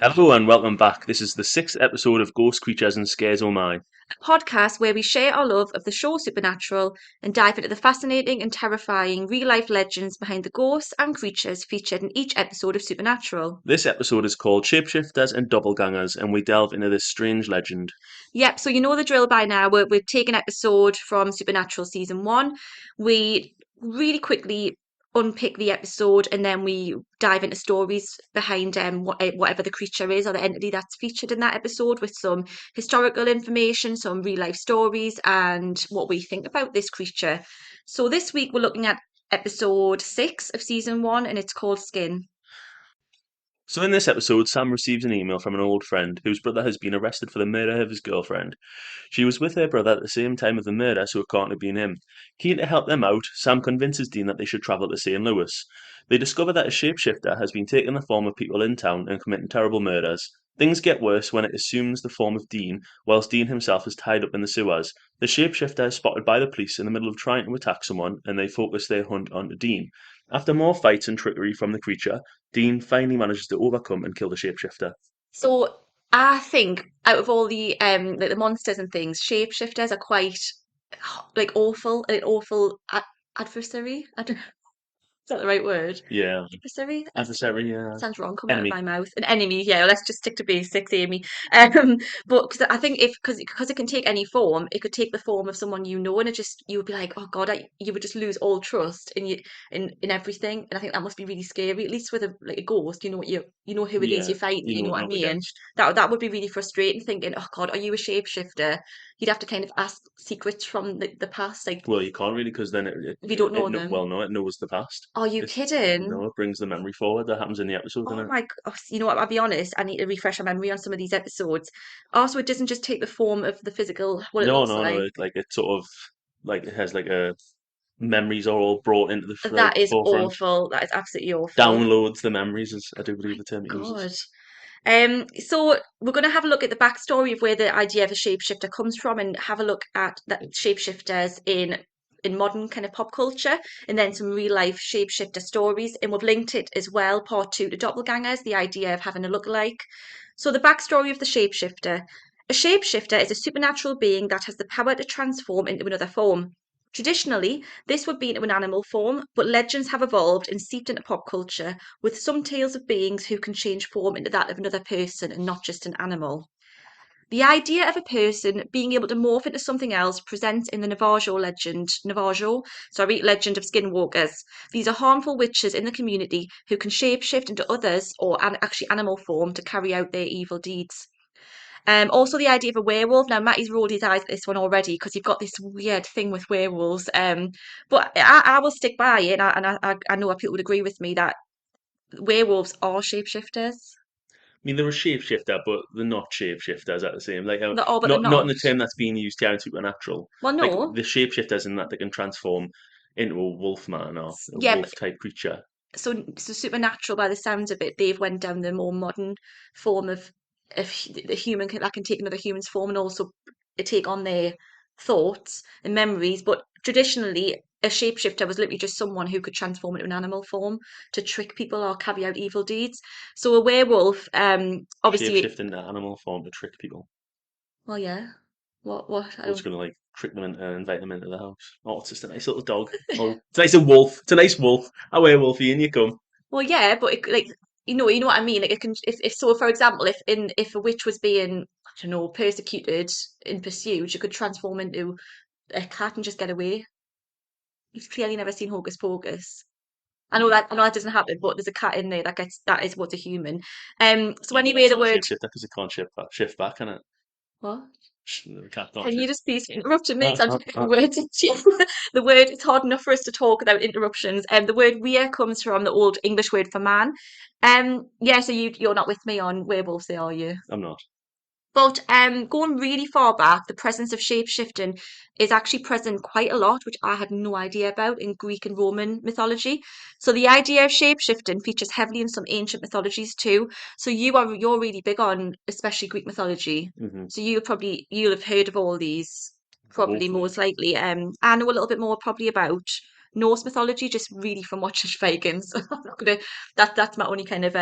Hello and welcome back. This is the sixth episode of Ghost Creatures and Scares Oh My. A podcast where we share our love of the show Supernatural and dive into the fascinating and terrifying real life legends behind the ghosts and creatures featured in each episode of Supernatural. This episode is called Shapeshifters and Doppelgangers, and we delve into this strange legend. Yep, so you know the drill by now. We're taking an episode from Supernatural season one. We really quickly unpick the episode and then we dive into stories behind whatever the creature is or the entity that's featured in that episode with some historical information, some real life stories, and what we think about this creature. So this week we're looking at episode 6 of season one and it's called Skin. So, in this episode, Sam receives an email from an old friend whose brother has been arrested for the murder of his girlfriend. She was with her brother at the same time of the murder, so it can't have been him. Keen to help them out, Sam convinces Dean that they should travel to St. Louis. They discover that a shapeshifter has been taking the form of people in town and committing terrible murders. Things get worse when it assumes the form of Dean, whilst Dean himself is tied up in the sewers. The shapeshifter is spotted by the police in the middle of trying to attack someone, and they focus their hunt onto Dean. After more fights and trickery from the creature, Dean finally manages to overcome and kill the shapeshifter. So I think out of all the like the monsters and things, shapeshifters are quite like awful, an awful adversary. I don't know, is that the right word? Yeah, Adversary? adversary, yeah. Sounds wrong coming out of Enemy. my mouth. An enemy, yeah. Let's just stick to basics, Amy. Um, but because I think if because it can take any form, it could take the form of someone you know, and it just you would be like, oh God, you would just lose all trust in you in everything. And I think that must be really scary. At least with a like a ghost, you know what you know who it is Yeah, you're fighting. you You know know what what I you're up mean? against. That would be really frustrating. Thinking, oh God, are you a shapeshifter? You'd have to kind of ask secrets from the past, like Well, you can't really, because then if you don't know well, them. no, it knows the past. Are you It's kidding? no, it brings the memory forward. That happens in the episode, Oh doesn't it? my gosh, you know what? I'll be honest, I need to refresh my memory on some of these episodes. Also, it doesn't just take the form of the physical, what it No, looks no, no. like. It sort of like it has like a memories are all brought into the That is forefront. awful. That is absolutely awful. Downloads the memories, is I do believe My the term it uses. God. So we're going to have a look at the backstory of where the idea of a shapeshifter comes from, and have a look at that shapeshifters in modern kind of pop culture, and then some real life shapeshifter stories. And we've linked it as well, part two, to doppelgangers, the idea of having a look-alike. So the backstory of the shapeshifter. A shapeshifter is a supernatural being that has the power to transform into another form. Traditionally, this would be into an animal form, but legends have evolved and seeped into pop culture, with some tales of beings who can change form into that of another person and not just an animal. The idea of a person being able to morph into something else presents in the legend of skinwalkers. These are harmful witches in the community who can shapeshift into others or actually animal form to carry out their evil deeds. Also the idea of a werewolf. Now Matty's rolled his eyes at this one already because you've got this weird thing with werewolves. But I will stick by it, and I know people would agree with me that werewolves are shapeshifters. I mean, they're a shapeshifter, but they're not shapeshifters at the same. Like, They're all, but they're not in not. the term that's being used here in Supernatural. Well, Like no. the shapeshifters in that they can transform into a wolf man or a Yeah, wolf type creature. so supernatural by the sounds of it, they've went down the more modern form of the human that can take another human's form and also take on their thoughts and memories. But traditionally, a shapeshifter was literally just someone who could transform into an animal form to trick people or carry out evil deeds. So a werewolf, obviously, Shapeshift into animal form to trick people. well, yeah. What? I We're just don't. gonna like trick them into invite them into the house. Oh, it's just a nice little dog. Oh, it's a nice wolf. It's a nice wolf. A werewolfie, in you come. Well, yeah, but like you know what I mean. Like it can, if so, for example, if a witch was being, I don't know, persecuted and pursued, she could transform into a cat and just get away. You've clearly never seen Hocus Pocus. I know that doesn't happen, but there's a cat in there that is what's a human. So Yeah, but anyway, that's the not a word shapeshifter because it can't shift back, can it? what? The cat can't Can you shift. just please interrupt me? 'Cause I'm just getting words into you. The word, it's hard enough for us to talk without interruptions. The word "weir" comes from the old English word for man. Yeah, so you're not with me on werewolves, there, are you? I'm not. But going really far back, the presence of shapeshifting is actually present quite a lot, which I had no idea about in Greek and Roman mythology. So the idea of shapeshifting features heavily in some ancient mythologies too. So you're really big on especially Greek mythology. Hmm. So you'll have heard of all these, probably Hopefully. most likely. I know a little bit more probably about Norse mythology, just really from watching Vikings. I'm not gonna, that's my only kind of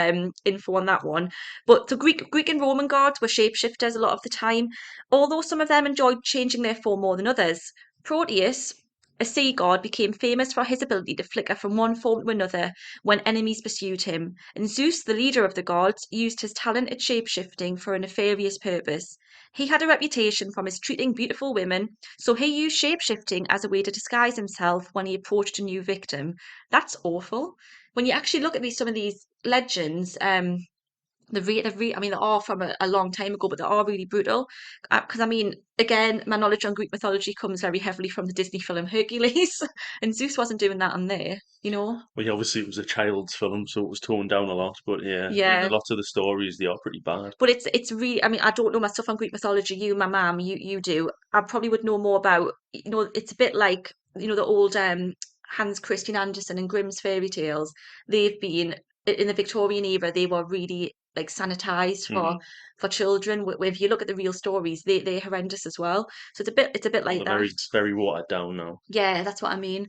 info on that one. But the Greek and Roman gods were shapeshifters a lot of the time, although some of them enjoyed changing their form more than others. Proteus, a sea god, became famous for his ability to flicker from one form to another when enemies pursued him, and Zeus, the leader of the gods, used his talent at shapeshifting for a nefarious purpose. He had a reputation for mistreating beautiful women, so he used shapeshifting as a way to disguise himself when he approached a new victim. That's awful. When you actually look at some of these legends, I mean, they are from a long time ago, but they are really brutal. Because I mean, again, my knowledge on Greek mythology comes very heavily from the Disney film Hercules, and Zeus wasn't doing that on there, you know? Well, yeah, obviously it was a child's film, so it was toned down a lot. But yeah, Yeah. lots of the stories they are pretty bad. But it's really, I mean, I don't know my stuff on Greek mythology. You, my mum, you do. I probably would know more about, it's a bit like, the old Hans Christian Andersen and Grimm's fairy tales. They've been in the Victorian era, they were really like sanitized for Hmm. children. If you look at the real stories, they're horrendous as well. So it's a bit Well, like they're that. very watered down now. Yeah, that's what I mean.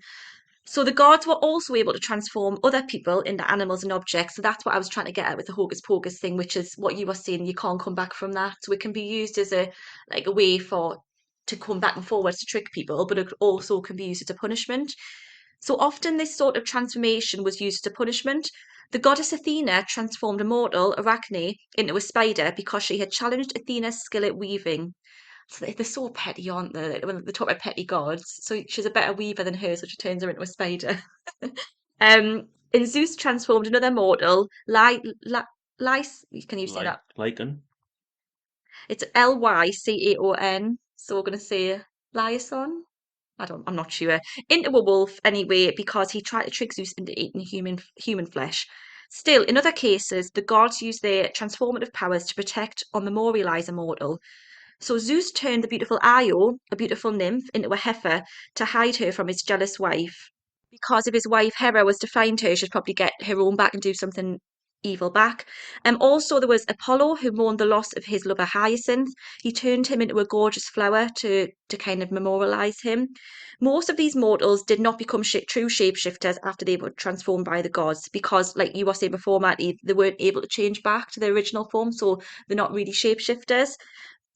So the gods were also able to transform other people into animals and objects. So that's what I was trying to get at with the hocus pocus thing, which is what you were saying. You can't come back from that. So it can be used as a way for to come back and forwards to trick people, but it also can be used as a punishment. So often this sort of transformation was used as a punishment. The goddess Athena transformed a mortal, Arachne, into a spider because she had challenged Athena's skill at weaving. So they're so petty, aren't they? When they talk about petty gods. So she's a better weaver than her, so she turns her into a spider. And Zeus transformed another mortal, Lys. Can you say that? Lycan. It's Lycaon. So we're gonna say Lyason. I'm not sure. Into a wolf anyway, because he tried to trick Zeus into eating human flesh. Still, in other cases, the gods use their transformative powers to protect or memorialize a mortal. So Zeus turned the beautiful Io, a beautiful nymph, into a heifer to hide her from his jealous wife. Because if his wife Hera was to find her, she'd probably get her own back and do something evil back. Also, there was Apollo who mourned the loss of his lover Hyacinth. He turned him into a gorgeous flower to kind of memorialize him. Most of these mortals did not become true shapeshifters after they were transformed by the gods because, like you were saying before, Matty, they weren't able to change back to their original form, so they're not really shapeshifters.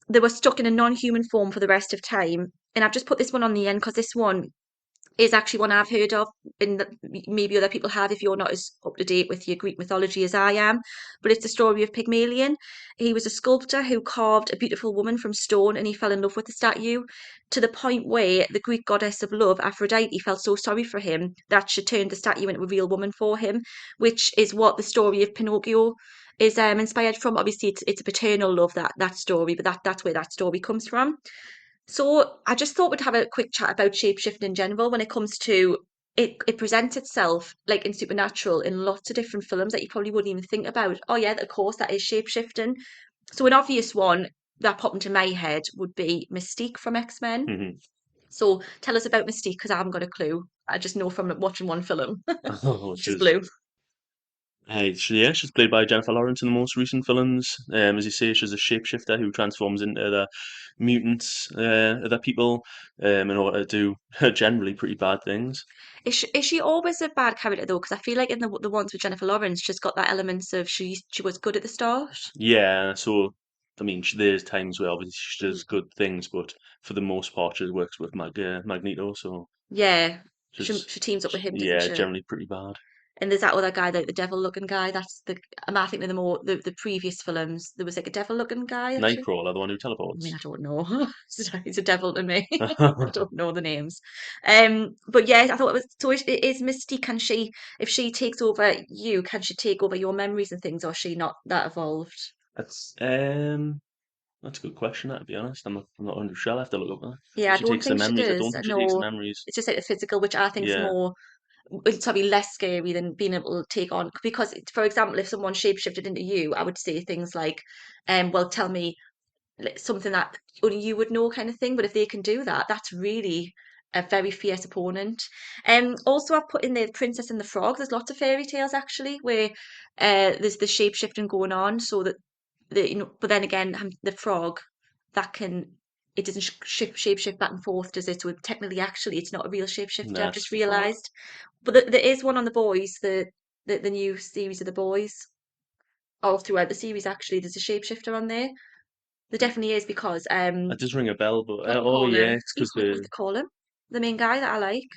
They were stuck in a non-human form for the rest of time. And I've just put this one on the end because this one is actually one I've heard of, and that maybe other people have if you're not as up to date with your Greek mythology as I am. But it's the story of Pygmalion. He was a sculptor who carved a beautiful woman from stone and he fell in love with the statue to the point where the Greek goddess of love, Aphrodite, felt so sorry for him that she turned the statue into a real woman for him, which is what the story of Pinocchio is inspired from. Obviously, it's a paternal love that story, but that's where that story comes from. So I just thought we'd have a quick chat about shapeshifting in general when it comes to it presents itself like in Supernatural in lots of different films that you probably wouldn't even think about. Oh yeah, of course that is shapeshifting. So an obvious one that popped into my head would be Mystique from X-Men. Hmm. So tell us about Mystique because I haven't got a clue. I just know from watching one film. Which She's is blue. yeah, she's played by Jennifer Lawrence in the most recent films. As you say, she's a shapeshifter who transforms into the mutants, other people, in order to do generally pretty bad things. Is she always a bad character though? Because I feel like in the ones with Jennifer Lawrence, she's got that elements of she was good at the start. Yeah, so I mean, there's times where obviously she does Mm. good things, but for the most part, she works with Magneto, so Yeah, she she's she teams up with him, doesn't yeah, she? generally pretty bad. And there's that other guy, like the devil-looking guy. That's I think in the previous films there was like a devil-looking guy actually. Nightcrawler, the one who I mean, teleports. I don't know. He's a devil to me. I don't know the names. But yeah, I thought it was so. Is Misty? Can she, if she takes over you, can she take over your memories and things, or is she not that evolved? That's that's a good question. To be honest, I'm not 100 sure. I'll have to look up that. Yeah, If I she don't takes the think she memories, I don't does. think she takes the No, memories. it's just like the physical, which I think is Yeah. more. It's probably less scary than being able to take on because, for example, if someone shapeshifted into you, I would say things like, well, tell me something that only you would know kind of thing. But if they can do that, that's really a very fierce opponent. Also I've put in there the Princess and the Frog. There's lots of fairy tales actually where there's the shape shifting going on so that but then again the frog that can it doesn't shapeshift back and forth, does it? So technically, actually, it's not a real shapeshifter. I've just That's fuck. realised. But there is one on the boys, the new series of the boys. All throughout the series, actually, there's a shapeshifter on there. There definitely is because That does ring a bell, but what do you oh call yeah, him? it's because What do they call him? The main guy that I like,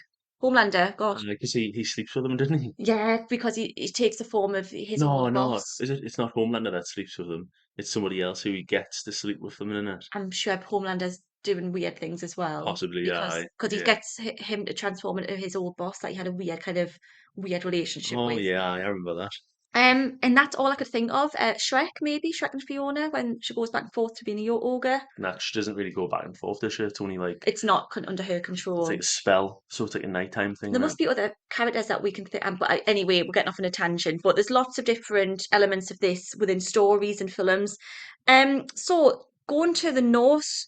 Homelander. God, he sleeps with them, didn't he? yeah, because he takes the form of his No, old no, boss. is it? It's not Homelander that sleeps with them. It's somebody else who he gets to sleep with them in it. I'm sure Homelander's doing weird things as well Possibly, because he yeah. gets him to transform into his old boss that he had a weird kind of weird relationship Oh with. yeah, I remember that. And that's all I could think of. Shrek, maybe Shrek and Fiona when she goes back and forth to being a ogre. And she doesn't really go back and forth, does she? It's only like It's not under her it's like control. a spell, so it's like a nighttime thing There then. must be other characters that we can think, but anyway, we're getting off on a tangent. But there's lots of different elements of this within stories and films. So going to the Norse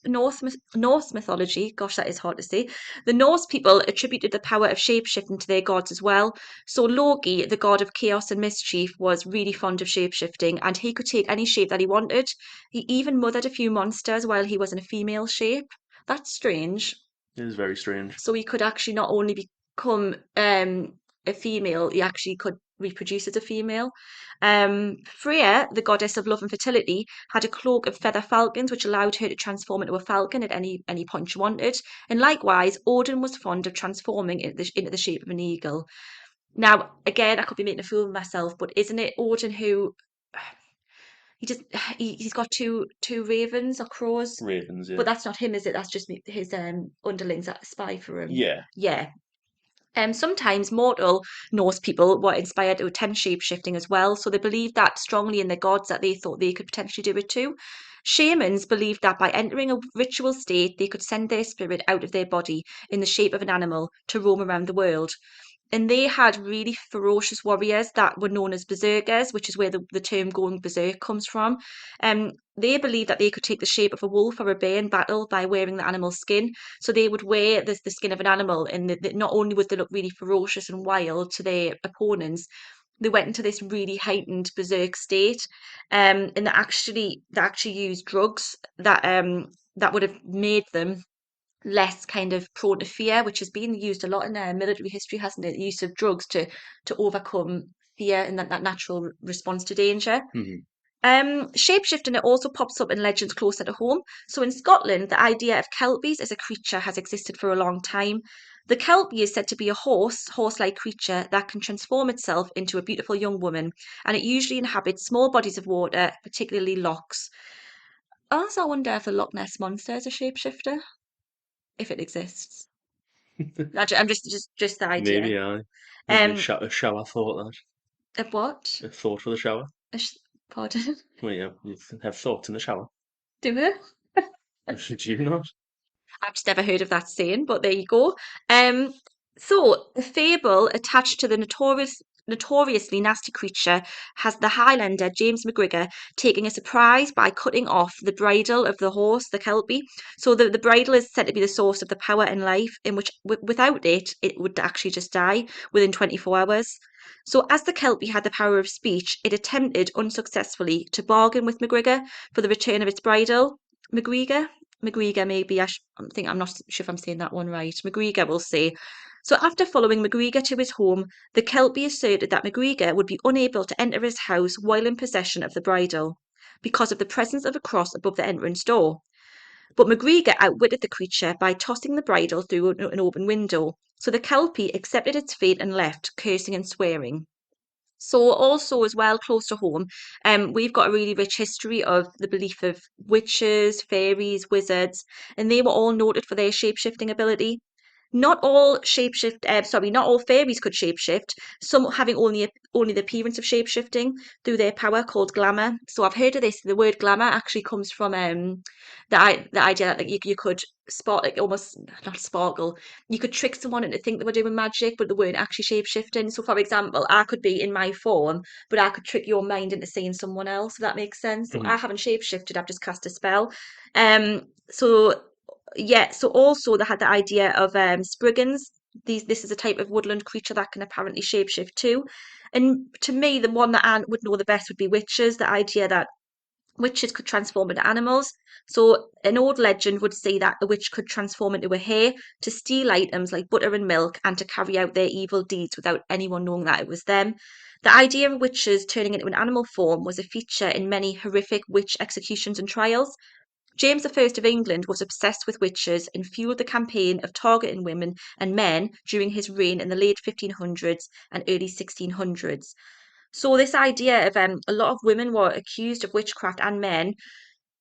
mythology, gosh, that is hard to say. The Norse people attributed the power of shapeshifting to their gods as well. So Loki, the god of chaos and mischief, was really fond of shapeshifting, and he could take any shape that he wanted. He even mothered a few monsters while he was in a female shape. That's strange. It is very strange. So he could actually not only become a female, he actually could reproduce as a female. Freya, the goddess of love and fertility, had a cloak of feather falcons, which allowed her to transform into a falcon at any point she wanted. And likewise, Odin was fond of transforming into the shape of an eagle. Now, again, I could be making a fool of myself, but isn't it Odin who he just he's got two ravens or crows? Ravens, yeah. But that's not him, is it? That's just his underlings that spy for him. Yeah. Yeah. Sometimes mortal Norse people were inspired to attempt shape shifting as well, so they believed that strongly in their gods that they thought they could potentially do it too. Shamans believed that by entering a ritual state, they could send their spirit out of their body in the shape of an animal to roam around the world. And they had really ferocious warriors that were known as berserkers, which is where the term going berserk comes from. They believed that they could take the shape of a wolf or a bear in battle by wearing the animal's skin. So they would wear the skin of an animal, and not only would they look really ferocious and wild to their opponents, they went into this really heightened berserk state. And they actually used drugs that would have made them less kind of prone to fear, which has been used a lot in military history, hasn't it? The use of drugs to overcome fear and that natural response to danger. Hmm. Shapeshifting it also pops up in legends closer to home. So in Scotland, the idea of kelpies as a creature has existed for a long time. The kelpie is said to be a horse-like creature that can transform itself into a beautiful young woman, and it usually inhabits small bodies of water, particularly lochs. I also wonder if the Loch Ness monster is a shapeshifter, if it exists. I'm just the idea. Maybe maybe Um, a shower thought that. a what? A thought for the shower. Pardon? Well, yeah, you have thoughts in the shower. Do it? Should you not? I've just never heard of that saying, but there you go. Um, so the fable attached to the notoriously nasty creature has the Highlander James McGregor taking a surprise by cutting off the bridle of the horse, the Kelpie. So the bridle is said to be the source of the power in life, in which without it, it would actually just die within 24 hours. So as the Kelpie had the power of speech, it attempted unsuccessfully to bargain with McGregor for the return of its bridle. McGregor, McGregor, maybe I'm not sure if I'm saying that one right. McGregor will say. So after following McGregor to his home, the Kelpie asserted that McGregor would be unable to enter his house while in possession of the bridle because of the presence of a cross above the entrance door. But McGregor outwitted the creature by tossing the bridle through an open window. So the Kelpie accepted its fate and left, cursing and swearing. So also as well, close to home, we've got a really rich history of the belief of witches, fairies, wizards, and they were all noted for their shape-shifting ability. Not all fairies could shapeshift. Some having only the appearance of shapeshifting through their power called glamour. So I've heard of this. The word glamour actually comes from the idea that like, you could spot like almost not sparkle. You could trick someone into think they were doing magic, but they weren't actually shapeshifting. So for example, I could be in my form, but I could trick your mind into seeing someone else. If that makes sense. So I Hmm. haven't shapeshifted. I've just cast a spell. So yeah, so also they had the idea of spriggans. This is a type of woodland creature that can apparently shapeshift too. And to me, the one that I would know the best would be witches. The idea that Witches could transform into animals. So an old legend would say that a witch could transform into a hare to steal items like butter and milk and to carry out their evil deeds without anyone knowing that it was them. The idea of witches turning into an animal form was a feature in many horrific witch executions and trials. James I of England was obsessed with witches and fueled the campaign of targeting women and men during his reign in the late 1500s and early 1600s. So this idea of a lot of women were accused of witchcraft and men,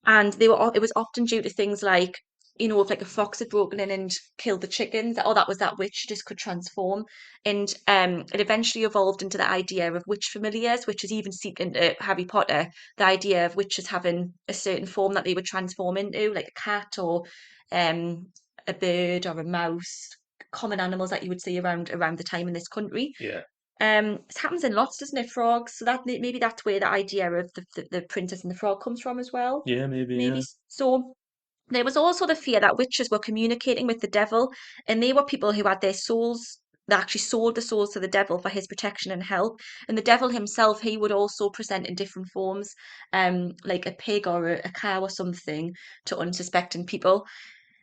and it was often due to things like, if like a fox had broken in and killed the chickens, oh, that was that witch just could transform. And it eventually evolved into the idea of witch familiars, which is even seeped into Harry Potter, the idea of witches having a certain form that they would transform into, like a cat or um a bird or a mouse, common animals that you would see around the time in this country. Yeah. It happens in lots, doesn't it? Frogs. So that maybe that's where the idea of the princess and the frog comes from as well. Yeah, maybe, Maybe yeah. so. There was also the fear that witches were communicating with the devil, and they were people who had their souls. That actually sold the souls to the devil for his protection and help. And the devil himself, he would also present in different forms, like a pig or a cow or something to unsuspecting people.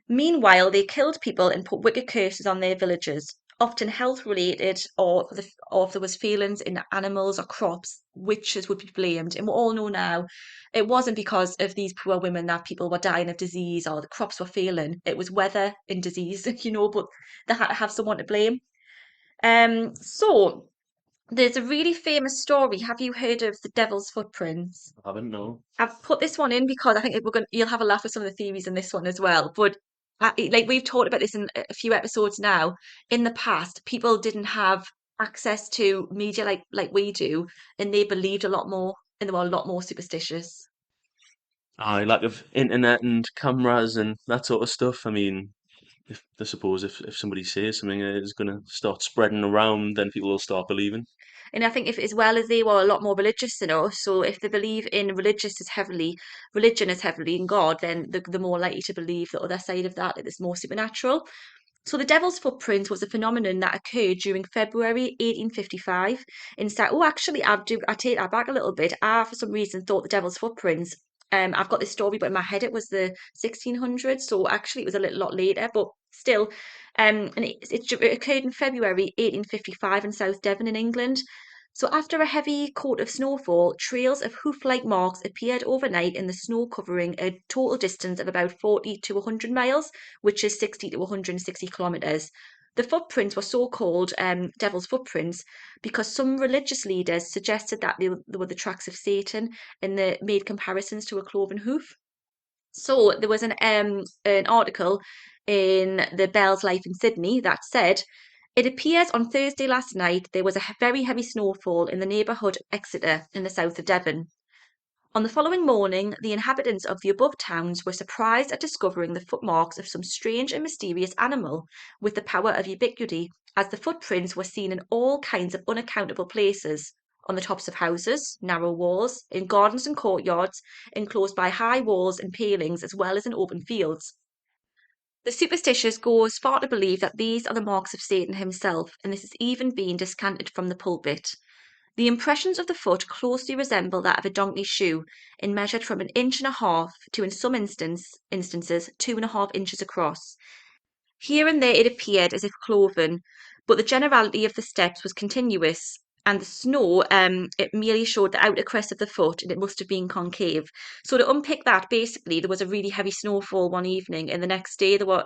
Meanwhile, they killed people and put wicked curses on their villagers, often health related, or if there was failings in animals or crops, witches would be blamed. And we all know now it wasn't because of these poor women that people were dying of disease or the crops were failing. It was weather and disease, but they had to have someone to blame. So there's a really famous story. Have you heard of the Devil's Footprints? I haven't, no. I've put this one in because I think you'll have a laugh with some of the theories in this one as well. But like we've talked about this in a few episodes now, in the past, people didn't have access to media like we do, and they believed a lot more, and they were a lot more superstitious. I lack of internet and cameras and that sort of stuff. I mean, I suppose if somebody says something is going to start spreading around, then people will start believing. And I think if as well as they were a lot more religious than us, so if they believe in religion as heavily in God, then they're more likely to believe the other side of that it's more supernatural. So the Devil's Footprint was a phenomenon that occurred during February 1855 in South. Oh, actually, I take that back a little bit. I, for some reason, thought the Devil's Footprints. I've got this story, but in my head it was the 1600s. So actually, it was a little lot later, but still. And it occurred in February 1855 in South Devon in England. So after a heavy coat of snowfall, trails of hoof-like marks appeared overnight in the snow, covering a total distance of about 40 to 100 miles, which is 60 to 160 kilometers. The footprints were so called devil's footprints because some religious leaders suggested that they were the tracks of Satan and they made comparisons to a cloven hoof. So there was an article in the Bell's Life in Sydney that said it appears on Thursday last night there was a very heavy snowfall in the neighbourhood of Exeter in the south of Devon. On the following morning, the inhabitants of the above towns were surprised at discovering the footmarks of some strange and mysterious animal with the power of ubiquity, as the footprints were seen in all kinds of unaccountable places on the tops of houses, narrow walls, in gardens and courtyards, enclosed by high walls and palings, as well as in open fields. The superstitious go as far to believe that these are the marks of Satan himself, and this has even been descanted from the pulpit. The impressions of the foot closely resemble that of a donkey's shoe, and measured from an inch and a half to, in some instances, 2.5 inches across. Here and there it appeared as if cloven, but the generality of the steps was continuous, and the snow it merely showed the outer crest of the foot, and it must have been concave. So to unpick that, basically there was a really heavy snowfall one evening, and the next day there were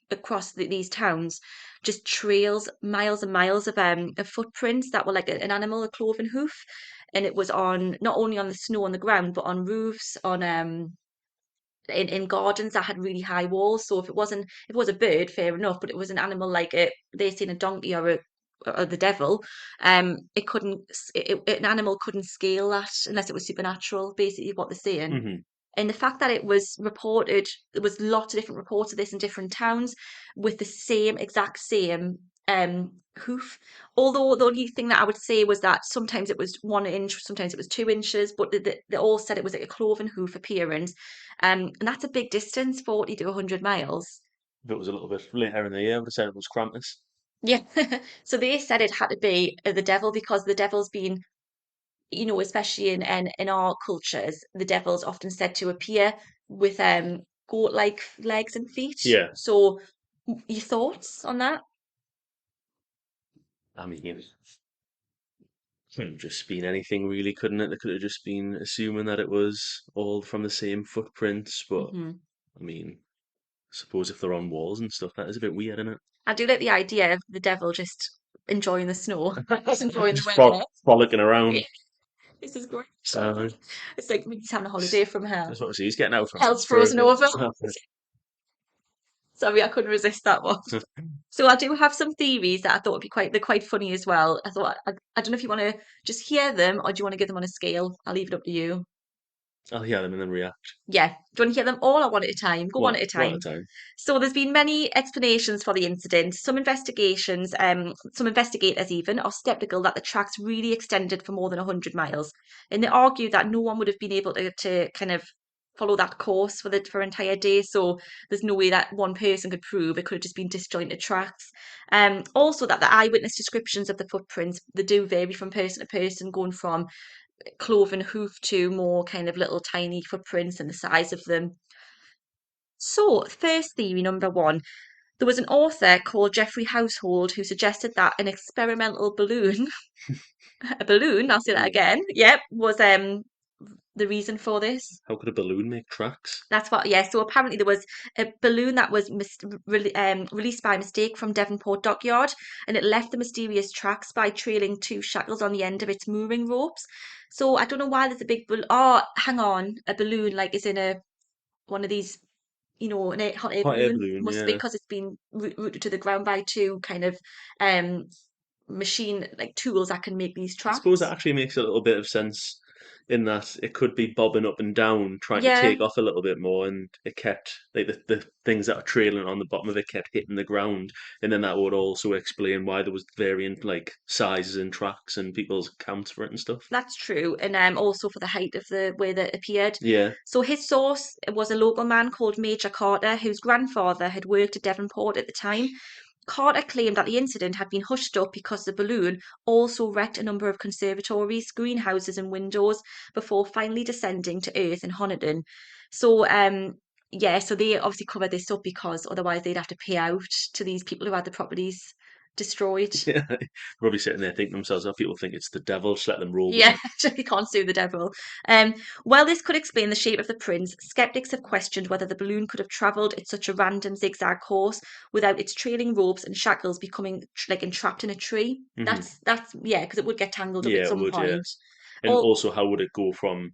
across these towns just trails, miles and miles of footprints that were like an animal, a cloven hoof, and it was on not only on the snow on the ground, but on roofs, on in gardens that had really high walls. So if it was a bird, fair enough, but it was an animal like they seen a donkey or the devil, it couldn't an animal couldn't scale that unless it was supernatural, basically what they're saying. Hmm. And the fact that it was reported, there was lots of different reports of this in different towns with the same exact same hoof. Although the only thing that I would say was that sometimes it was 1 inch, sometimes it was 2 inches, but they all said it was like a cloven hoof appearance. And that's a big distance, 40 to 100 miles. If it was a little bit later in the year, I would have said it was Krampus. Yeah. So they said it had to be the devil because the devil's been especially in our cultures, the devil's often said to appear with goat-like legs and feet. Yeah, So, your thoughts on that? I mean, could have just been anything really, couldn't it? They could have just been assuming that it was all from the same footprints, but Hmm. I mean, I suppose if they're on walls and stuff, that is a bit weird, isn't I do like the idea of the devil just enjoying the snow, just it? enjoying the Just weather. frolicking Yeah, around. this is great. Uh, It's like he's having a holiday from hell. that's what I see. He's getting out Hell's for a frozen bit. over. Sorry, I couldn't resist that one. So I do have some theories that I thought would be they're quite funny as well. I don't know if you want to just hear them or do you want to give them on a scale? I'll leave it up to you. I'll hear them and then react. Yeah. Do you want to hear them all or one at a time? Go one at a One at a time. time. So there's been many explanations for the incident. Some investigators even are skeptical that the tracks really extended for more than 100 miles. And they argue that no one would have been able to kind of follow that course for an entire day. So there's no way that one person could prove it could have just been disjointed tracks. Also that the eyewitness descriptions of the footprints, they do vary from person to person, going from cloven hoof to more kind of little tiny footprints and the size of them. So, first theory number one. There was an author called Jeffrey Household who suggested that an experimental balloon, a balloon, I'll say that Yeah. again, yep, was the reason for this. How could a balloon make tracks? That's what, yeah. So apparently there was a balloon that was released by mistake from Devonport Dockyard, and it left the mysterious tracks by trailing two shackles on the end of its mooring ropes. So I don't know why there's a big balloon. Oh, hang on, a balloon like is in a one of these, an hot air Hot air balloon. balloon, Must be yeah. because it's been rooted to the ground by two kind of um machine like tools that can make these I suppose that tracks. actually makes a little bit of sense in that it could be bobbing up and down, trying to Yeah, take off a little bit more, and it kept like the things that are trailing on the bottom of it kept hitting the ground, and then that would also explain why there was variant like sizes and tracks and people's counts for it and stuff. that's true. And also for the height of the way that it appeared. Yeah. So his source was a local man called Major Carter, whose grandfather had worked at Devonport at the time. Carter claimed that the incident had been hushed up because the balloon also wrecked a number of conservatories, greenhouses, and windows before finally descending to Earth in Honiton. So, yeah, so they obviously covered this up because otherwise they'd have to pay out to these people who had the properties destroyed. Yeah, probably sitting there thinking to themselves, "Oh, people think it's the devil, just let them roll with Yeah, it." you can't sue the devil. While this could explain the shape of the prints, skeptics have questioned whether the balloon could have travelled at such a random zigzag course without its trailing ropes and shackles becoming like entrapped in a tree. Hmm. That's yeah, because it would get tangled up at Yeah, it some would, yeah. point. And Or also, how would it go from,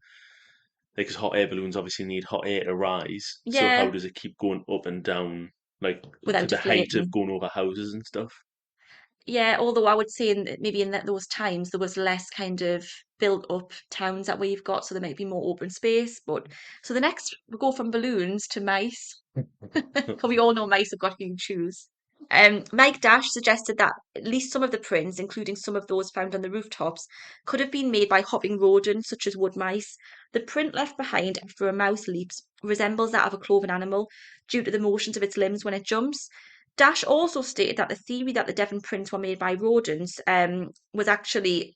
like, 'cause hot air balloons obviously need hot air to rise, so how yeah, does it keep going up and down, like, to without the height of deflating. going over houses and stuff? Yeah, although I would say maybe in those times there was less kind of built up towns that we've got, so there might be more open space. But so the next we go from balloons to mice. Because we all know mice have got huge shoes. Mike Dash suggested that at least some of the prints, including some of those found on the rooftops, could have been made by hopping rodents such as wood mice. The print left behind after a mouse leaps resembles that of a cloven animal due to the motions of its limbs when it jumps. Dash also stated that the theory that the Devon prints were made by rodents was actually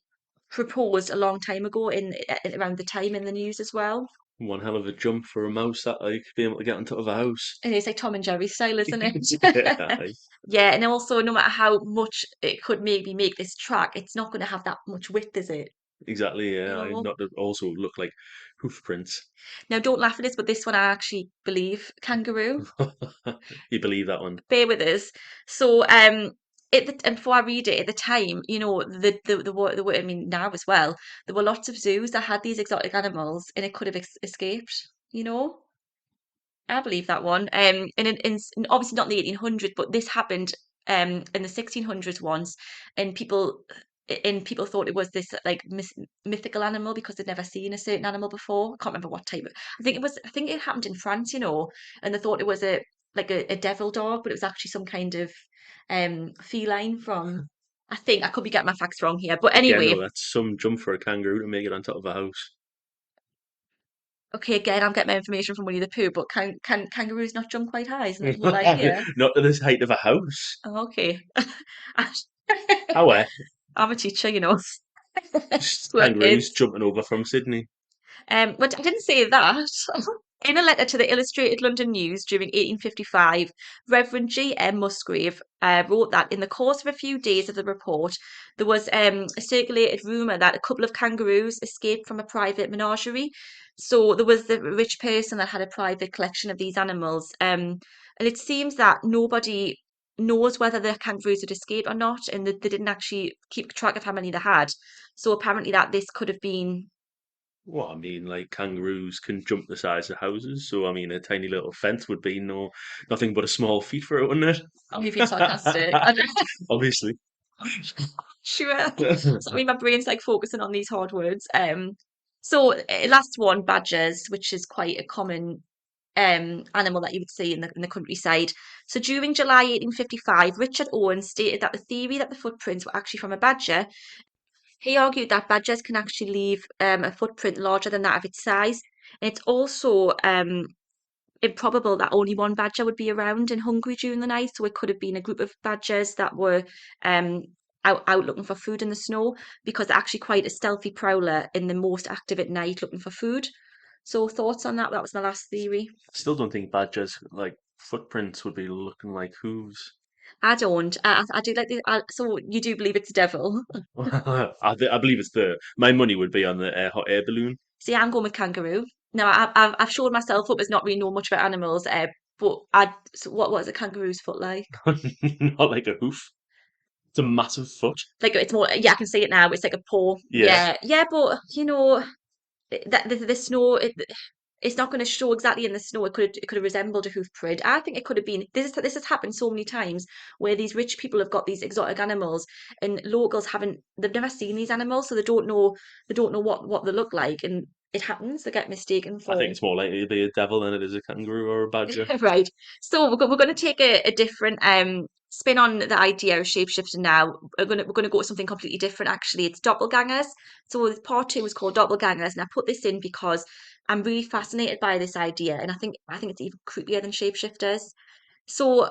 proposed a long time ago around the time in the news as well. One hell of a jump for a mouse that, like, being able to get on top of a house. And it's like Tom and Jerry style, isn't it? Yeah, Yeah, and also no matter how much it could maybe make this track, it's not going to have that much width, is it? exactly, You yeah. know. Not to also look like hoof prints. Now, don't laugh at this, but this one I actually believe kangaroo. You believe that one? Bear with us. So, and before I read it, at the time, I mean, now as well, there were lots of zoos that had these exotic animals, and it could have escaped. You know. I believe that one. And obviously not in the 1800s, but this happened in the 1600s once, and people thought it was this like mythical animal because they'd never seen a certain animal before. I can't remember what type. I think it happened in France, and they thought it was a devil dog, but it was actually some kind of feline from. I think I could be getting my facts wrong here, but Again, anyway. though, that's some jump for a kangaroo to make it on top of a house. Okay, again, I'm getting my information from Winnie the Pooh, but can kangaroos not jump quite high? Isn't that the whole idea? Not to the height of a house. Oh, okay. How? I'm a teacher. Just Poor kangaroos kids. jumping over from Sydney. But I didn't say that. In a letter to the Illustrated London News during 1855, Reverend G. M. Musgrave wrote that in the course of a few days of the report, there was a circulated rumour that a couple of kangaroos escaped from a private menagerie. So there was the rich person that had a private collection of these animals. And it seems that nobody knows whether the kangaroos had escaped or not, and they didn't actually keep track of how many they had. So apparently that this could have been. Well, I mean, like kangaroos can jump the size of houses, so I mean, a tiny little fence would be nothing but a small feat for it, wouldn't Oh, you've been sarcastic. it? Obviously. Sure. Sorry, my brain's like focusing on these hard words. So last one, badgers, which is quite a common animal that you would see in the countryside. So during July 1855, Richard Owen stated that the theory that the footprints were actually from a badger. He argued that badgers can actually leave a footprint larger than that of its size. And it's also improbable that only one badger would be around and hungry during the night. So it could have been a group of badgers that were um, out looking for food in the snow because they're actually quite a stealthy prowler and the most active at night looking for food. So thoughts on that? That was my last theory. Still don't think badgers like footprints would be looking like hooves. I don't. I do like the. So you do believe it's the devil? I believe it's my money would be on the hot air balloon. See, I'm going with kangaroo. Now, I've showed myself up as not really know much about animals, but so what is a kangaroo's foot like? Not like a hoof. It's a massive foot. Like it's more, yeah, I can see it now. It's like a paw. Yeah. Yeah, yeah, but that the snow it's not going to show exactly in the snow. It could have resembled a hoof print. I think it could have been. This has happened so many times where these rich people have got these exotic animals and locals haven't. They've never seen these animals, so they don't know what they look like, and it happens. They get mistaken I think for. it's more likely to be a devil than it is a kangaroo or a badger. Right. So we're going to take a different spin on the idea of shapeshifting now. We're going to go with something completely different actually. It's doppelgangers. So part two is called doppelgangers, and I put this in because I'm really fascinated by this idea, and I think it's even creepier than shapeshifters. So,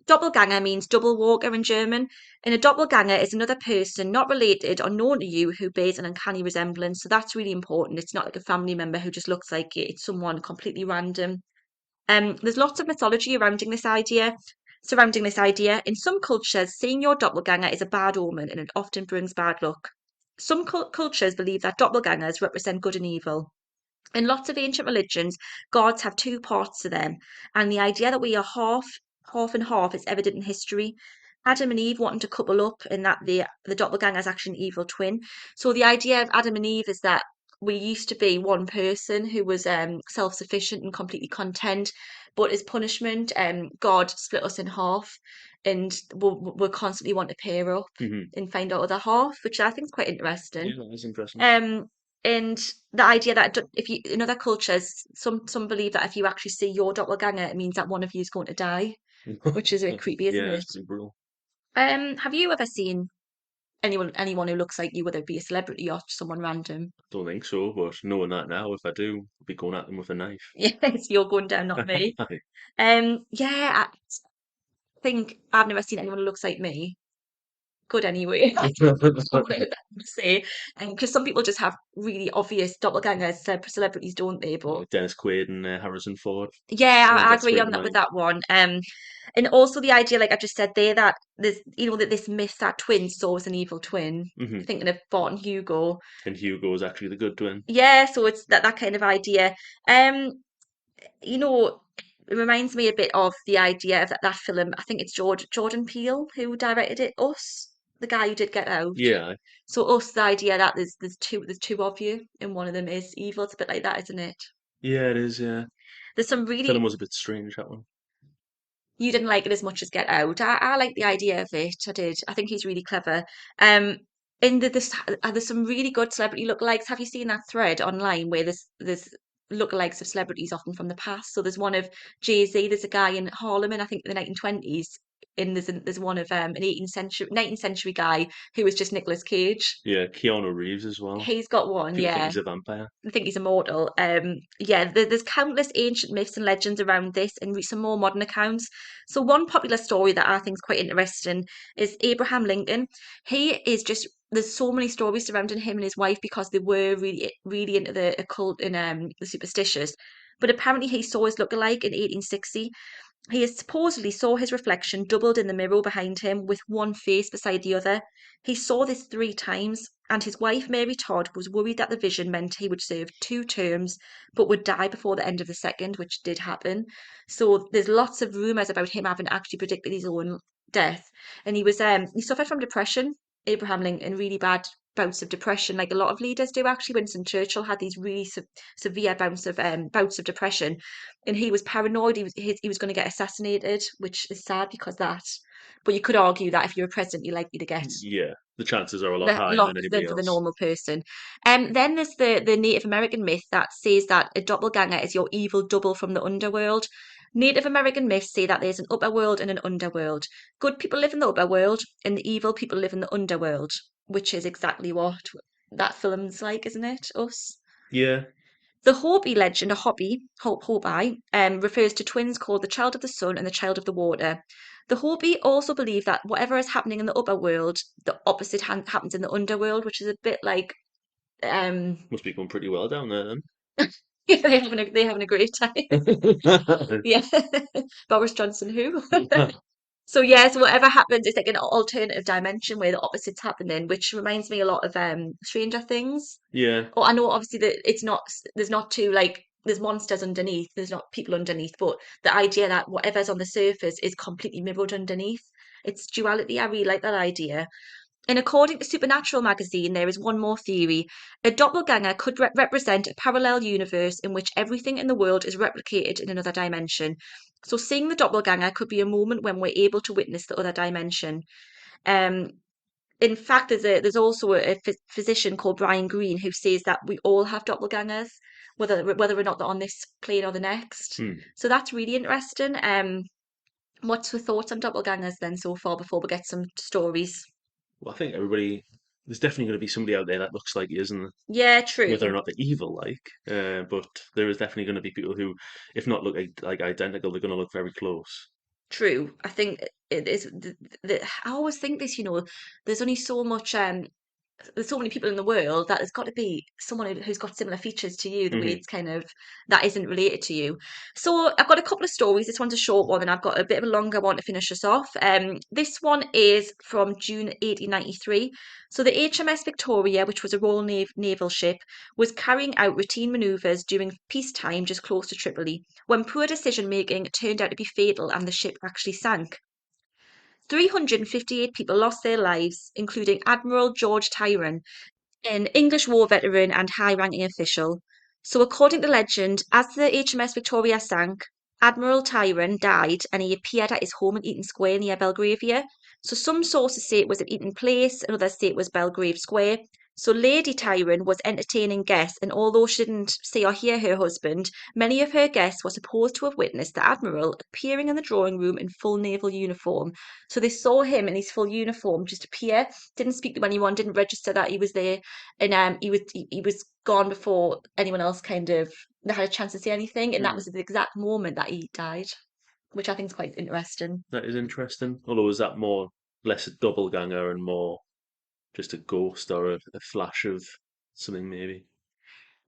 doppelganger means double walker in German, and a doppelganger is another person not related or known to you who bears an uncanny resemblance. So that's really important. It's not like a family member who just looks like you. It's someone completely random. There's lots of mythology surrounding this idea. In some cultures, seeing your doppelganger is a bad omen and it often brings bad luck. Some cultures believe that doppelgangers represent good and evil. In lots of ancient religions, gods have two parts to them, and the idea that we are half and half is evident in history. Adam and Eve wanting to couple up, and that the doppelganger is actually an evil twin. So the idea of Adam and Eve is that we used to be one person who was self-sufficient and completely content, but as punishment, God split us in half, and we'll constantly want to pair up Hmm. and find our other half, which I think is quite interesting. Yeah, that is interesting. Um, and the idea that if you in other cultures, some believe that if you actually see your doppelganger, it means that one of you is going to die, which is a bit creepy, isn't Yeah, it's it? pretty brutal. Have you ever seen anyone who looks like you, whether it be a celebrity or someone random? Don't think so, but knowing that now, if I do, I'll be going at them with a knife. Yes, you're going down, not me. Yeah, I think I've never seen anyone who looks like me. Good anyway. I don't want to say, because some people just have really obvious doppelgangers, celebrities, don't they? But Dennis Quaid and Harrison Ford. yeah, The ones I that agree spring on to that with mind. that one. And also the idea, like I just said there, that that this myth that twins saw as an evil twin. Hmm. Thinking of Bart and Hugo. And Hugo is actually the good twin. Yeah, so it's that kind of idea. Um, you know, it reminds me a bit of the idea of that film. I think it's Jordan Peele who directed it. Us, the guy who did Get Out. Yeah, So us, the idea that there's two of you, and one of them is evil. It's a bit like that, isn't it? yeah, it is. Yeah, There's some film really was a bit strange that one. You didn't like it as much as Get Out. I like the idea of it. I did. I think he's really clever. Um, there's some really good celebrity lookalikes. Have you seen that thread online where there's lookalikes of celebrities often from the past? So there's one of Jay-Z. There's a guy in Harlem in I think the 1920s. And there's one of an 19th century guy who was just Nicolas Cage. Yeah, Keanu Reeves as well. He's got one, People think yeah. he's a vampire. I think he's immortal. Yeah, there's countless ancient myths and legends around this, and some more modern accounts. So one popular story that I think is quite interesting is Abraham Lincoln. He is just there's so many stories surrounding him and his wife because they were really, really into the occult and the superstitious. But apparently, he saw his lookalike in 1860. He supposedly saw his reflection doubled in the mirror behind him with one face beside the other. He saw this 3 times, and his wife, Mary Todd, was worried that the vision meant he would serve 2 terms but would die before the end of the second, which did happen. So there's lots of rumours about him having actually predicted his own death. And he suffered from depression, Abraham Lincoln, really bad bouts of depression, like a lot of leaders do actually. Winston Churchill had these really severe bouts of depression, and he was paranoid he was going to get assassinated, which is sad because that. But you could argue that if you're a president, you're likely to get Yeah, the chances are a lot the higher lot than anybody than for the else. normal person. Then there's the Native American myth that says that a doppelganger is your evil double from the underworld. Native American myths say that there's an upper world and an underworld. Good people live in the upper world, and the evil people live in the underworld, which is exactly what that film's like, isn't it? Us. Yeah, The Hopi legend, a Hopi, refers to twins called the child of the sun and the child of the water. The Hopi also believe that whatever is happening in the upper world, the opposite happens in the underworld, which is a bit like, um, must be going pretty well down there yeah, they're having a great time. then. Yeah, Boris Johnson, who? So yes, whatever happens, it's like an alternative dimension where the opposite's happening, which reminds me a lot of Stranger Things. Yeah. Oh, I know obviously that it's not, there's not two, like, there's monsters underneath, there's not people underneath, but the idea that whatever's on the surface is completely mirrored underneath. It's duality. I really like that idea. And according to Supernatural magazine, there is one more theory. A doppelganger could represent a parallel universe in which everything in the world is replicated in another dimension. So seeing the doppelganger could be a moment when we're able to witness the other dimension. Um, in fact, there's also a physician called Brian Greene who says that we all have doppelgangers, whether or not they're on this plane or the next. Hmm. So that's really interesting. What's your thoughts on doppelgangers then so far before we get some stories? Well, I think everybody, there's definitely going to be somebody out there that looks like he, isn't there? Yeah, Whether or true. not they're evil, but there is definitely going to be people who, if not look like identical, they're going to look very close. True. I think it is. I always think this. There's only so much. There's so many people in the world that there's got to be someone who's got similar features to you, the way Hmm. it's kind of that isn't related to you. So I've got a couple of stories. This one's a short one, and I've got a bit of a longer one to finish us off. This one is from June 1893. So the HMS Victoria, which was a Royal Naval ship, was carrying out routine manoeuvres during peacetime just close to Tripoli, when poor decision making turned out to be fatal and the ship actually sank. 358 people lost their lives, including Admiral George Tyrone, an English war veteran and high-ranking official. So, according to legend, as the HMS Victoria sank, Admiral Tyrone died and he appeared at his home in Eaton Square near Belgravia. So, some sources say it was at Eaton Place, and others say it was Belgrave Square. So, Lady Tyrone was entertaining guests, and although she didn't see or hear her husband, many of her guests were supposed to have witnessed the Admiral appearing in the drawing room in full naval uniform. So, they saw him in his full uniform just appear, didn't speak to anyone, didn't register that he was there, and he was gone before anyone else kind of had a chance to say anything, and that Hmm. was the exact moment that he died, which I think is quite interesting. That is interesting. Although is that more less a doppelganger and more just a ghost or a flash of something maybe?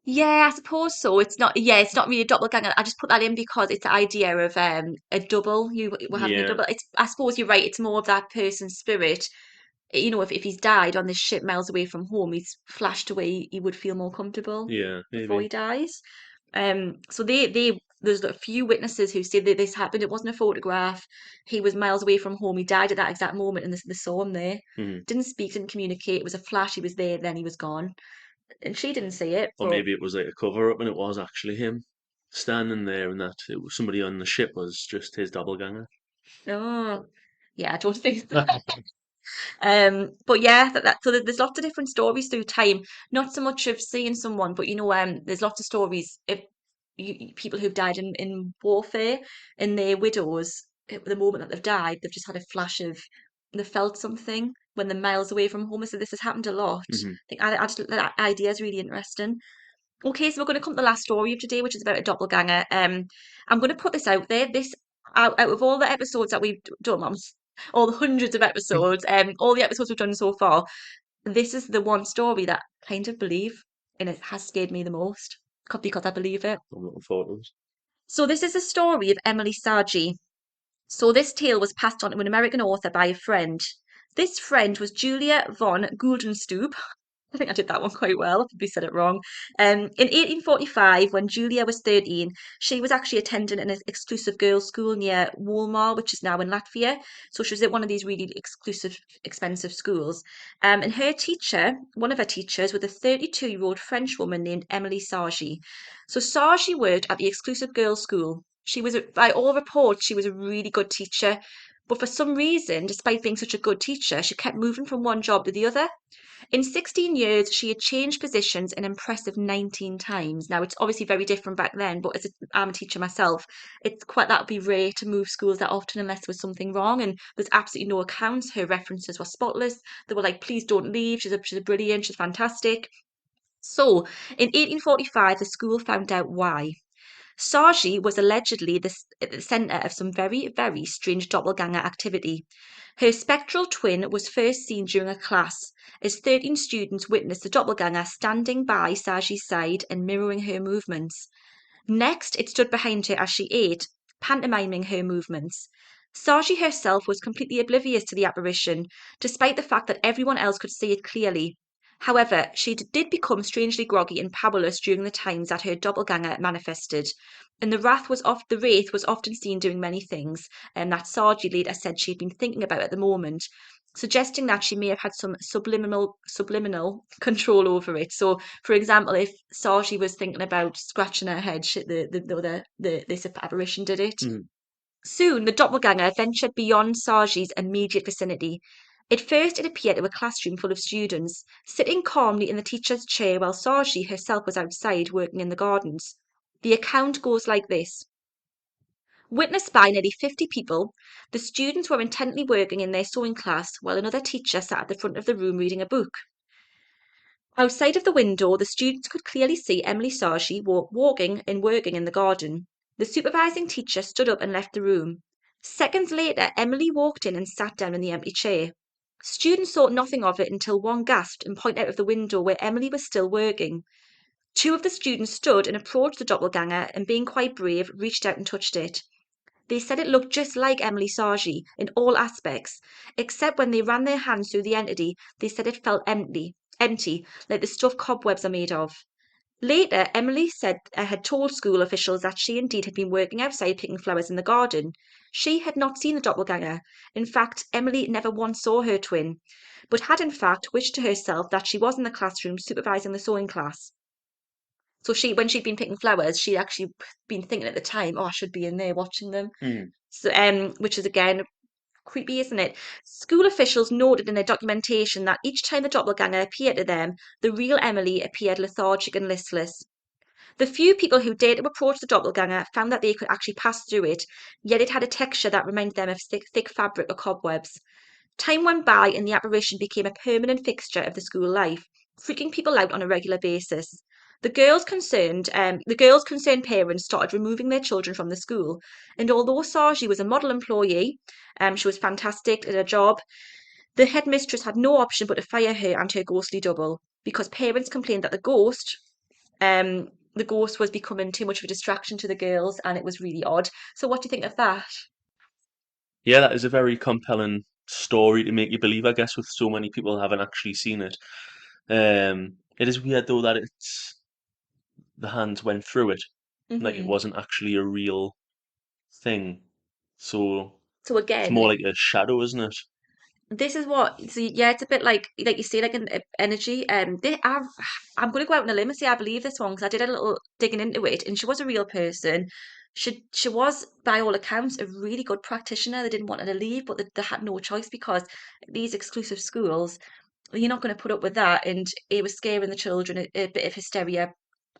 Yeah, I suppose so. It's not, yeah, it's not really a doppelganger. I just put that in because it's the idea of a double. You were having a Yeah, double. It's, I suppose you're right. It's more of that person's spirit. If he's died on this ship miles away from home, he's flashed away. He would feel more comfortable yeah, before he maybe. dies. So there's a few witnesses who said that this happened. It wasn't a photograph. He was miles away from home. He died at that exact moment, and they saw him there. Hmm. Didn't speak, didn't communicate. It was a flash. He was there, then he was gone, and she didn't see it. Or But maybe it was like a cover up and it was actually him standing there and that it was somebody on the ship was just his doppelganger. oh, yeah, I don't think. But yeah, so there's lots of different stories through time. Not so much of seeing someone, but there's lots of stories of people who've died in warfare and their widows. At the moment that they've died, they've just had a flash of they felt something when they're miles away from home. So this has happened a lot. Hmm. I just that idea is really interesting. Okay, so we're going to come to the last story of today, which is about a doppelganger. I'm going to put this out there. This out of all the episodes that we've done, all the hundreds of episodes, all the episodes we've done so far, this is the one story that I kind of believe, and it has scared me the most because I believe it. I'm looking forward to it. So this is a story of Emily Sargi. So this tale was passed on to an American author by a friend. This friend was Julia von Guldenstube. I think I did that one quite well. I probably said it wrong. In 1845, when Julia was 13, she was actually attending an exclusive girls' school near Wolmar, which is now in Latvia. So she was at one of these really exclusive, expensive schools. And her teacher, one of her teachers, was a 32-year-old French woman named Emily Sargi. So Sargi worked at the exclusive girls' school. She was, by all reports, she was a really good teacher. But for some reason, despite being such a good teacher, she kept moving from one job to the other. In 16 years, she had changed positions an impressive 19 times. Now, it's obviously very different back then, but I'm a teacher myself, it's quite that would be rare to move schools that often unless there was something wrong. And there's absolutely no accounts. Her references were spotless. They were like, please don't leave. She's a brilliant. She's fantastic. So, in 1845, the school found out why. Sargi was allegedly at the centre of some very, very strange doppelganger activity. Her spectral twin was first seen during a class, as 13 students witnessed the doppelganger standing by Sargi's side and mirroring her movements. Next, it stood behind her as she ate, pantomiming her movements. Sargi herself was completely oblivious to the apparition, despite the fact that everyone else could see it clearly. However, she did become strangely groggy and powerless during the times that her doppelganger manifested, and the wraith was often seen doing many things, and that Sargi later said she'd been thinking about at the moment, suggesting that she may have had some subliminal control over it. So, for example, if Sargi was thinking about scratching her head, this apparition did it. Mhm. Soon, the doppelganger ventured beyond Sargi's immediate vicinity. At first, it appeared to a classroom full of students, sitting calmly in the teacher's chair while Sargi herself was outside working in the gardens. The account goes like this. Witnessed by nearly 50 people, the students were intently working in their sewing class while another teacher sat at the front of the room reading a book. Outside of the window, the students could clearly see Emily Sargi walking and working in the garden. The supervising teacher stood up and left the room. Seconds later, Emily walked in and sat down in the empty chair. Students thought nothing of it until one gasped and pointed out of the window where Emily was still working. Two of the students stood and approached the doppelganger and, being quite brave, reached out and touched it. They said it looked just like Emily Sargi in all aspects, except when they ran their hands through the entity, they said it felt empty, like the stuff cobwebs are made of. Later, Emily said had told school officials that she indeed had been working outside picking flowers in the garden. She had not seen the doppelganger. In fact, Emily never once saw her twin, but had in fact wished to herself that she was in the classroom supervising the sewing class. So when she'd been picking flowers, she'd actually been thinking at the time, "Oh, I should be in there watching them." Mhm. So, which is again creepy, isn't it? School officials noted in their documentation that each time the doppelganger appeared to them, the real Emily appeared lethargic and listless. The few people who dared to approach the doppelganger found that they could actually pass through it, yet it had a texture that reminded them of thick fabric or cobwebs. Time went by and the apparition became a permanent fixture of the school life, freaking people out on a regular basis. The girls' concerned parents started removing their children from the school, and although Sargi was a model employee, she was fantastic at her job. The headmistress had no option but to fire her and her ghostly double because parents complained that the ghost was becoming too much of a distraction to the girls, and it was really odd. So, what do you think of that? Yeah, that is a very compelling story to make you believe, I guess, with so many people haven't actually seen it. It is weird though that the hands went through it, like it Hmm. wasn't actually a real thing. So So it's again, more like a shadow, isn't it? this is what so yeah, it's a bit like you say, like an energy. I'm going to go out on a limb and say I believe this one because I did a little digging into it, and she was a real person. She was, by all accounts, a really good practitioner. They didn't want her to leave, but they had no choice because these exclusive schools, you're not going to put up with that. And it was scaring the children. A bit of hysteria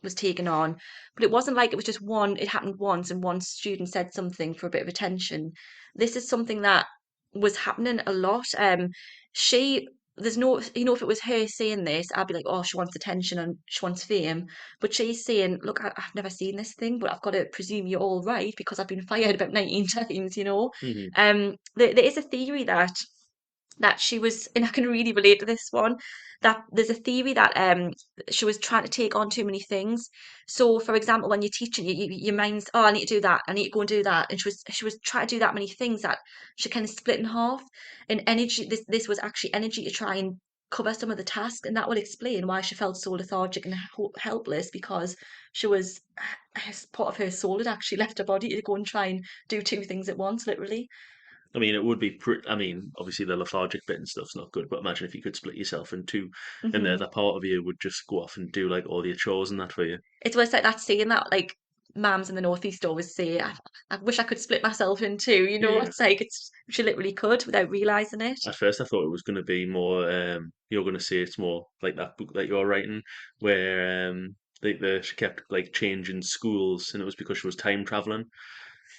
was taken on, but it wasn't like it was just one. It happened once, and one student said something for a bit of attention. This is something that was happening a lot. She there's no, if it was her saying this, I'd be like, oh, she wants attention and she wants fame. But she's saying, look, I've never seen this thing, but I've got to presume you're all right because I've been fired about 19 times. Hmm. There is a theory that that she was, and I can really relate to this one, that there's a theory that she was trying to take on too many things. So, for example, when you're teaching, your mind's, oh, I need to do that, I need to go and do that, and she was trying to do that many things that she kind of split in half. And energy, this was actually energy to try and cover some of the tasks, and that would explain why she felt so lethargic and helpless, because she was part of her soul had actually left her body to go and try and do two things at once, literally. I mean, it would be pretty. I mean, obviously the lethargic bit and stuff's not good, but imagine if you could split yourself in two, and the Hmm. other part of you would just go off and do like all your chores and that for you. It's almost like that saying that like mums in the northeast always say, I wish I could split myself in two. Yeah. It's like it's she literally could without realizing it. At first, I thought it was going to be more. You're going to say it's more like that book that you're writing, where she kept like changing schools, and it was because she was time traveling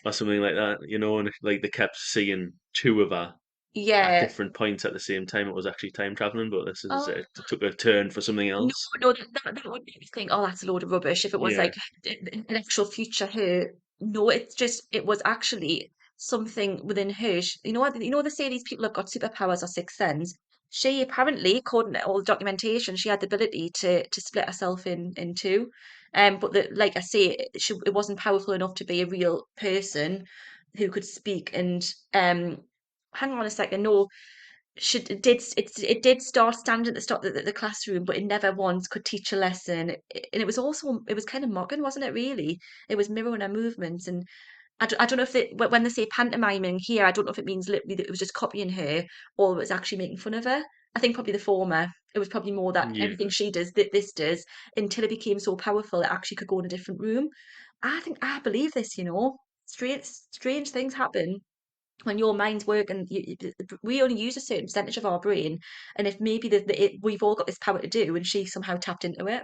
or something like that, and like they kept seeing two of her at Yeah. different points at the same time. It was actually time traveling, but this is Oh. it took a turn for something No, else. no, that would make me think, oh, that's a load of rubbish. If it was Yeah. like an actual future her, no, it was actually something within her. They say these people have got superpowers or sixth sense. She apparently, according to all the documentation, she had the ability to split herself in two. But like I say, it wasn't powerful enough to be a real person who could speak. And hang on a second, no it did start standing at the start of the classroom, but it never once could teach a lesson. And it was kind of mocking, wasn't it? Really, it was mirroring her movements, and I don't know if when they say pantomiming here, I don't know if it means literally that it was just copying her or it was actually making fun of her. I think probably the former. It was probably more that Yeah. everything she does, that this does, until it became so powerful it actually could go in a different room. I believe this. Strange things happen when your mind's working. We only use a certain percentage of our brain, and if maybe we've all got this power to do, and she somehow tapped into it.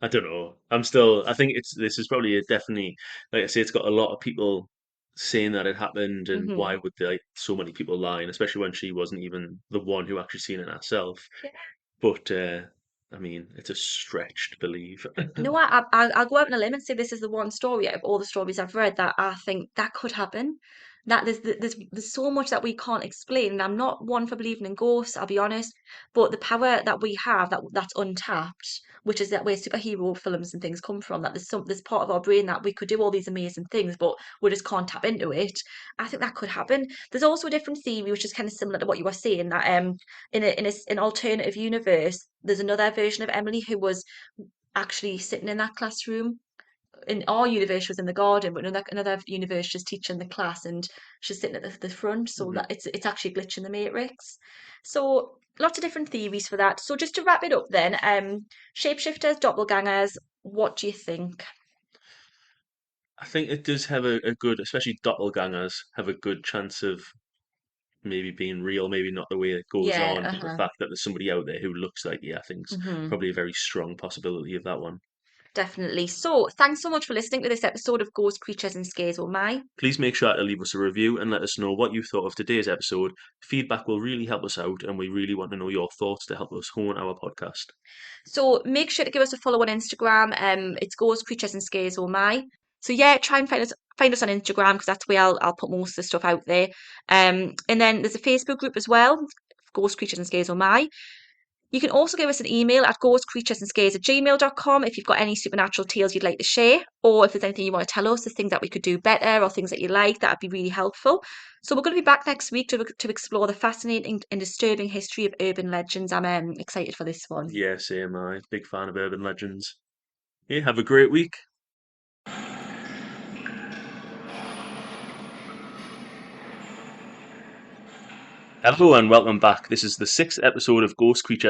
I don't know. I'm still. I think this is probably definitely, like I say, it's got a lot of people saying that it happened, and Hmm. why would like so many people lie, and especially when she wasn't even the one who actually seen it herself. But I mean, it's a stretch to believe. No, I'll go out on a limb and say this is the one story out of all the stories I've read that I think that could happen. That there's so much that we can't explain, and I'm not one for believing in ghosts, I'll be honest. But the power that we have that's untapped, which is that where superhero films and things come from, that there's part of our brain that we could do all these amazing things, but we just can't tap into it. I think that could happen. There's also a different theory which is kind of similar to what you were saying, that an alternative universe, there's another version of Emily who was actually sitting in that classroom. In our universe, she was in the garden, but another universe, she's teaching the class and she's sitting at the front. So Mhm. that it's actually a glitch in the matrix. So lots of different theories for that. So just to wrap it up, then, shapeshifters, doppelgangers. What do you think? I think it does have a good, especially doppelgangers, have a good chance of maybe being real, maybe not the way it goes Yeah, on, but the uh-huh. fact that there's somebody out there who looks like you, I think's Hmm. probably a very strong possibility of that one. Definitely. So thanks so much for listening to this episode of Ghost Creatures and Scares Oh My. Please make sure to leave us a review and let us know what you thought of today's episode. Feedback will really help us out, and we really want to know your thoughts to help us hone our podcast. So make sure to give us a follow on Instagram. It's Ghost Creatures and Scares Oh My. So yeah, try and find us on Instagram because that's where I'll put most of the stuff out there. And then there's a Facebook group as well, Ghost Creatures and Scares Oh My. You can also give us an email at ghostcreaturesandscares@gmail.com if you've got any supernatural tales you'd like to share, or if there's anything you want to tell us, there's things that we could do better or things that you like, that'd be really helpful. So we're going to be back next week to explore the fascinating and disturbing history of urban legends. I'm excited for this one. Yeah, same. I big fan of urban legends. Yeah, have a great week. Hello and welcome back. This is the sixth episode of Ghost Creatures.